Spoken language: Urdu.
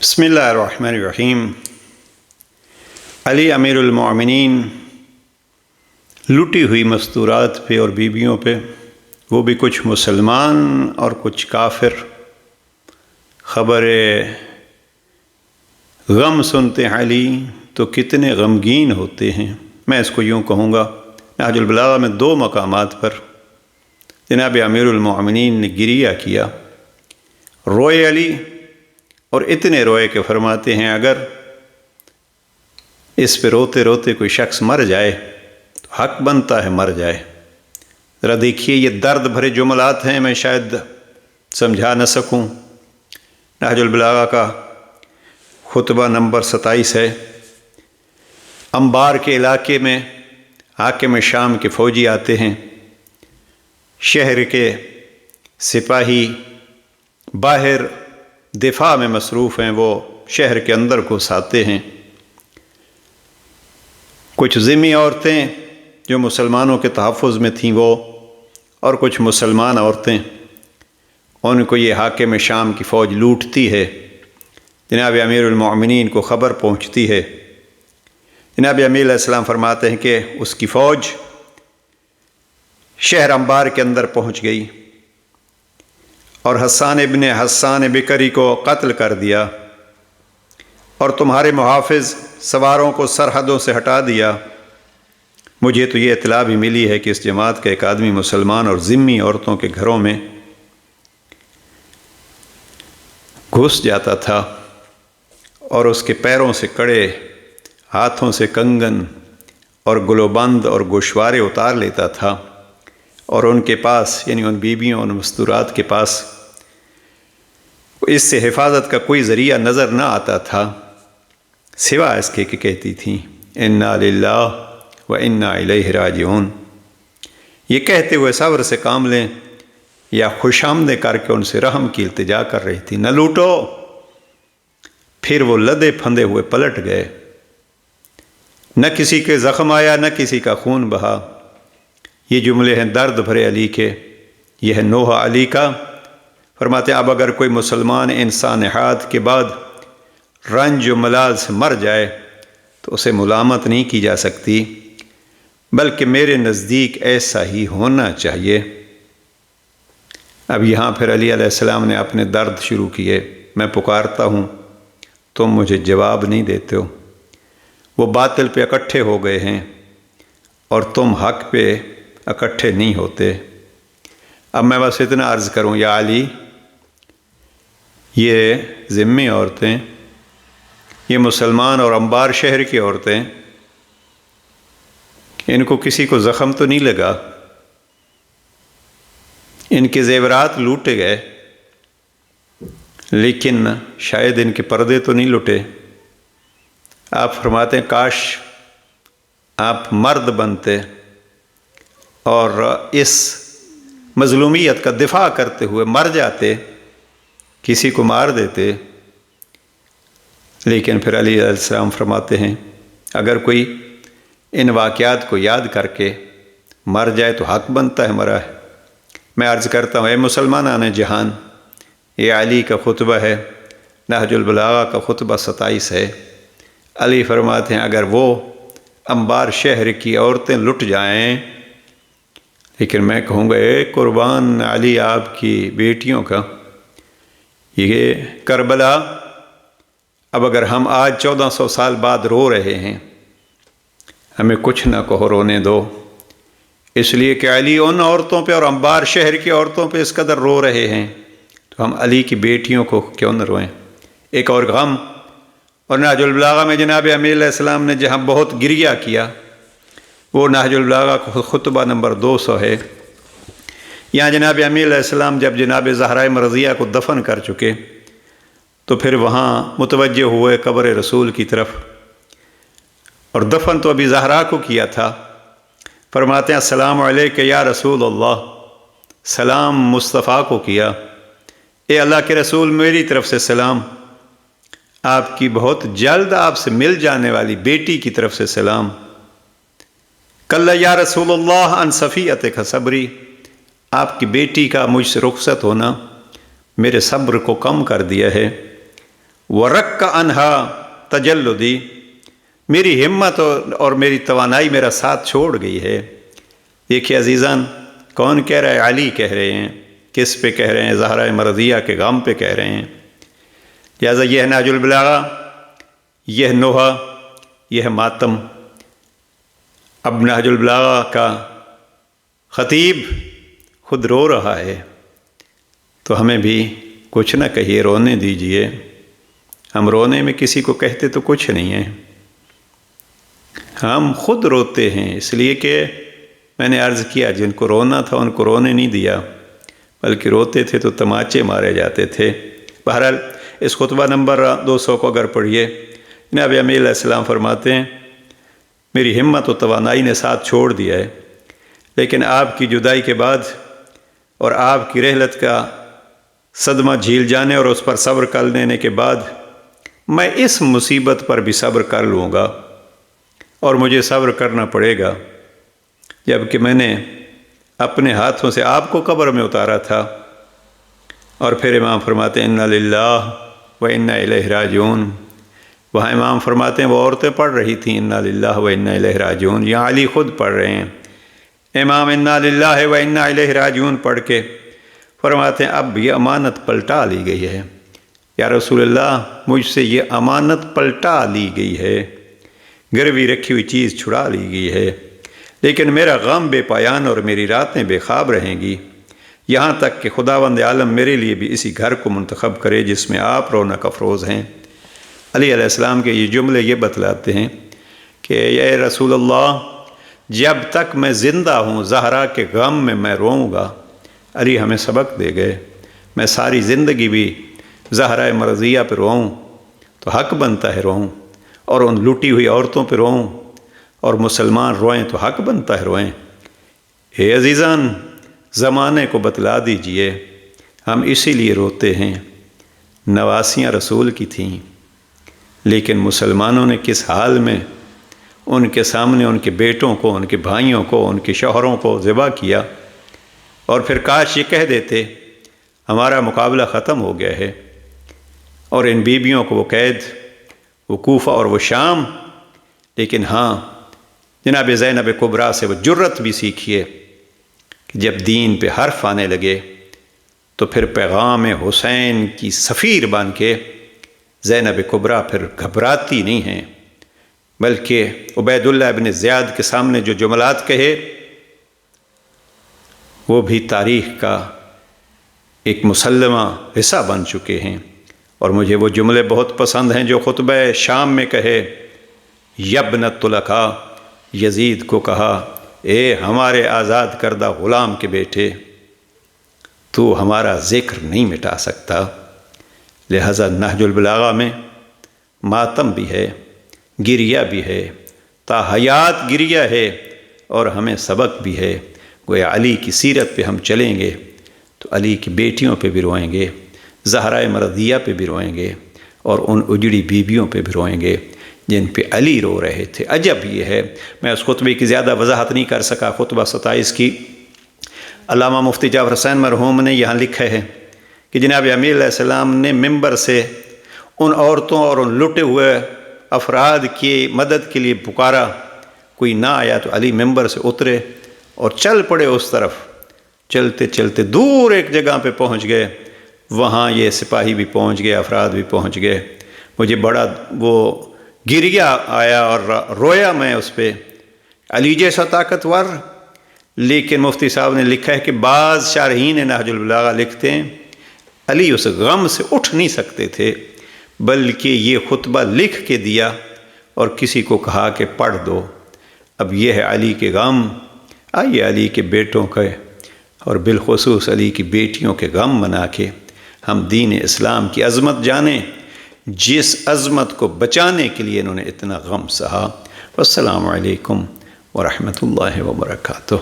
بسم اللہ الرحمن الرحیم۔ علی امیر المومنین لٹی ہوئی مستورات پہ اور بیویوں پہ، وہ بھی کچھ مسلمان اور کچھ کافر، خبر غم سنتے ہیں علی تو کتنے غمگین ہوتے ہیں۔ میں اس کو یوں کہوں گا، نہج البلاغہ میں 2 مقامات پر جناب امیر المومنین نے گریہ کیا، روئے علی اور اتنے روئے کہ فرماتے ہیں اگر اس پہ روتے روتے کوئی شخص مر جائے تو حق بنتا ہے مر جائے۔ ذرا دیکھیے، یہ درد بھرے جملات ہیں، میں شاید سمجھا نہ سکوں۔ نہج البلاغہ کا خطبہ نمبر 27 ہے۔ انبار کے علاقے میں حاکم شام کے فوجی آتے ہیں، شہر کے سپاہی باہر دفاع میں مصروف ہیں، وہ شہر کے اندر گھساتے ہیں۔ کچھ ذمی عورتیں جو مسلمانوں کے تحفظ میں تھیں وہ، اور کچھ مسلمان عورتیں، ان کو یہ حاکم شام کی فوج لوٹتی ہے۔ جناب امیر المومنین کو خبر پہنچتی ہے۔ جناب امیر علیہ السلام فرماتے ہیں کہ اس کی فوج شہر انبار کے اندر پہنچ گئی اور حسان بکری کو قتل کر دیا، اور تمہارے محافظ سواروں کو سرحدوں سے ہٹا دیا۔ مجھے تو یہ اطلاع بھی ملی ہے کہ اس جماعت کا ایک آدمی مسلمان اور ذمی عورتوں کے گھروں میں گھس جاتا تھا اور اس کے پیروں سے کڑے، ہاتھوں سے کنگن اور گلوبند اور گوشوارے اتار لیتا تھا، اور ان کے پاس، یعنی ان بیویوں اور مستورات کے پاس، اس سے حفاظت کا کوئی ذریعہ نظر نہ آتا تھا سوا اس کے کہ کہتی تھیں انا للہ و انا الیہ راجعون۔ یہ کہتے ہوئے صبر سے کام لیں یا خوش آمدیں کر کے ان سے رحم کی التجا کر رہی تھی، نہ لوٹو۔ پھر وہ لدے پھندے ہوئے پلٹ گئے، نہ کسی کے زخم آیا نہ کسی کا خون بہا۔ یہ جملے ہیں درد بھرے علی کے، یہ ہے نوحہ علی کا۔ فرماتے ہیں اب اگر کوئی مسلمان ان سانحات کے بعد رنج و ملال سے مر جائے تو اسے ملامت نہیں کی جا سکتی، بلکہ میرے نزدیک ایسا ہی ہونا چاہیے۔ اب یہاں پھر علی علیہ السلام نے اپنے درد شروع کیے۔ میں پکارتا ہوں، تم مجھے جواب نہیں دیتے ہو۔ وہ باطل پہ اکٹھے ہو گئے ہیں اور تم حق پہ اکٹھے نہیں ہوتے۔ اب میں بس اتنا عرض کروں، یا علی، یہ ذمی عورتیں، یہ مسلمان اور انبار شہر کی عورتیں، ان کو کسی کو زخم تو نہیں لگا، ان کے زیورات لوٹے گئے، لیکن شاید ان کے پردے تو نہیں لٹے۔ آپ فرماتے ہیں کاش آپ مرد بنتے اور اس مظلومیت کا دفاع کرتے ہوئے مر جاتے، کسی کو مار دیتے۔ لیکن پھر علی علیہ السلام فرماتے ہیں اگر کوئی ان واقعات کو یاد کر کے مر جائے تو حق بنتا ہے مرا ہے۔ میں عرض کرتا ہوں، اے مسلمانان جہان، یہ علی کا خطبہ ہے، نہج البلاغہ کا خطبہ 27 ہے۔ علی فرماتے ہیں اگر وہ انبار شہر کی عورتیں لٹ جائیں، لیکن میں کہوں گا اے قربان علی آپ کی بیٹیوں کا، یہ کربلا، اب اگر ہم آج 1400 سال بعد رو رہے ہیں، ہمیں کچھ نہ کہو، رونے دو، اس لیے کہ علی ان عورتوں پہ اور انبار شہر کی عورتوں پہ اس قدر رو رہے ہیں تو ہم علی کی بیٹیوں کو کیوں نہ روئیں۔ ایک اور غم، اور نہج البلاغہ میں جناب امیر علیہ السلام نے جہاں بہت گریہ کیا، وہ نہج البلاغہ کا خطبہ نمبر 200 ہے۔ یہاں جناب امیر علیہ السلام جب جناب زہرہ مرضیہ کو دفن کر چکے تو پھر وہاں متوجہ ہوئے قبر رسول کی طرف، اور دفن تو ابھی زہرا کو کیا تھا۔ فرماتے ہیں السلام علیک یا رسول اللہ، سلام مصطفیٰ کو کیا، اے اللہ کے رسول میری طرف سے سلام، آپ کی بہت جلد آپ سے مل جانے والی بیٹی کی طرف سے سلام۔ کل یا رسول اللہ عن صفیتک صبری، آپ کی بیٹی کا مجھ سے رخصت ہونا میرے صبر کو کم کر دیا ہے۔ ورق انہا تجلدی، میری ہمت اور میری توانائی میرا ساتھ چھوڑ گئی ہے۔ دیکھیے عزیزان، کون کہہ رہا ہے؟ علی کہہ رہے ہیں۔ کس پہ کہہ رہے ہیں؟ زہرہ مرضیہ کے غم پہ کہہ رہے ہیں۔ لہٰذا یہ ہے نہج البلاغہ، یہ نوحہ، یہ ہے ماتم۔ اب نہج البلاغہ کا خطیب خود رو رہا ہے، تو ہمیں بھی کچھ نہ کہیے، رونے دیجئے۔ ہم رونے میں کسی کو کہتے تو کچھ نہیں ہے، ہم خود روتے ہیں، اس لیے کہ میں نے عرض کیا جن کو رونا تھا ان کو رونے نہیں دیا، بلکہ روتے تھے تو تماچے مارے جاتے تھے۔ بہرحال اس خطبہ نمبر 200 کو اگر پڑھیے، جناب امیر علیہ السلام فرماتے ہیں میری ہمت و توانائی نے ساتھ چھوڑ دیا ہے، لیکن آپ کی جدائی کے بعد اور آپ کی رحلت کا صدمہ جھیل جانے اور اس پر صبر کر لینے کے بعد میں اس مصیبت پر بھی صبر کر لوں گا، اور مجھے صبر کرنا پڑے گا جبکہ میں نے اپنے ہاتھوں سے آپ کو قبر میں اتارا تھا۔ اور پھر امام فرماتے ہیں انا للہ و انا الیہ راجعون۔ وہاں امام فرماتے ہیں وہ عورتیں پڑھ رہی تھیں انا للہ و انا الیہ راجعون، یہاں علی خود پڑھ رہے ہیں۔ امام انا للہ و انا الیہ راجعون پڑھ کے فرماتے ہیں اب یہ امانت پلٹا لی گئی ہے، یا رسول اللہ مجھ سے یہ امانت پلٹا لی گئی ہے، گروی رکھی ہوئی چیز چھڑا لی گئی ہے، لیکن میرا غم بے پایان اور میری راتیں بے خواب رہیں گی، یہاں تک کہ خداوند عالم میرے لیے بھی اسی گھر کو منتخب کرے جس میں آپ رونق افروز ہیں۔ علی علیہ السلام کے یہ جملے یہ بتلاتے ہیں کہ اے رسول اللہ، جب تک میں زندہ ہوں زہرا کے غم میں میں روؤں گا۔ علی ہمیں سبق دے گئے، میں ساری زندگی بھی زہرہ مرضیہ پہ روؤں تو حق بنتا ہے روؤں، اور ان لوٹی ہوئی عورتوں پہ روؤں اور مسلمان روئیں تو حق بنتا ہے روئیں۔ اے عزیزان، زمانے کو بتلا دیجئے ہم اسی لیے روتے ہیں۔ نواسیاں رسول کی تھیں، لیکن مسلمانوں نے کس حال میں ان کے سامنے ان کے بیٹوں کو، ان کے بھائیوں کو، ان کے شوہروں کو ذبح کیا، اور پھر کاش یہ کہہ دیتے ہمارا مقابلہ ختم ہو گیا ہے، اور ان بیویوں کو وہ قید، وہ کوفہ اور وہ شام۔ لیکن ہاں، جناب زینب کبریٰ سے وہ جرت بھی سیکھیے کہ جب دین پہ حرف آنے لگے تو پھر پیغام حسین کی سفیر بن کے زینب کبریٰ پھر گھبراتی نہیں ہیں، بلکہ عبید اللہ ابن زیاد کے سامنے جو جملات کہے وہ بھی تاریخ کا ایک مسلمہ حصہ بن چکے ہیں۔ اور مجھے وہ جملے بہت پسند ہیں جو خطبہ شام میں کہے، یبن الطلقاء، یزید کو کہا اے ہمارے آزاد کردہ غلام کے بیٹے، تو ہمارا ذکر نہیں مٹا سکتا۔ لہذا نہج البلاغہ میں ماتم بھی ہے، گریہ بھی ہے، تا حیات گریہ ہے، اور ہمیں سبق بھی ہے۔ گویا علی کی سیرت پہ ہم چلیں گے تو علی کی بیٹیوں پہ بھی روئیں گے، زہرہ مرضیہ پہ بھی روئیں گے، اور ان اجڑی بیویوں پہ بھی روئیں گے جن پہ علی رو رہے تھے۔ عجب یہ ہے، میں اس خطبے کی زیادہ وضاحت نہیں کر سکا۔ خطبہ 27 کی علامہ مفتی جعفر حسین مرحوم نے یہاں لکھا ہے کہ جناب امیر علیہ السلام نے ممبر سے ان عورتوں اور ان لٹے ہوئے افراد کی مدد کے لیے پکارا، کوئی نہ آیا تو علی ممبر سے اترے اور چل پڑے اس طرف۔ چلتے چلتے دور ایک جگہ پہ پہنچ گئے، وہاں یہ سپاہی بھی پہنچ گئے، افراد بھی پہنچ گئے۔ مجھے بڑا وہ گریہ آیا اور رویا میں اس پہ، علی جیسا طاقتور۔ لیکن مفتی صاحب نے لکھا ہے کہ بعض شارحین نہج البلاغہ لکھتے ہیں علی اس غم سے اٹھ نہیں سکتے تھے، بلکہ یہ خطبہ لکھ کے دیا اور کسی کو کہا کہ پڑھ دو۔ اب یہ ہے علی کے غم۔ آئیے علی کے بیٹوں کے اور بالخصوص علی کی بیٹیوں کے غم منا کے ہم دین اسلام کی عظمت جانیں، جس عظمت کو بچانے کے لیے انہوں نے اتنا غم سہا۔ والسلام علیکم ورحمۃ اللہ وبرکاتہ۔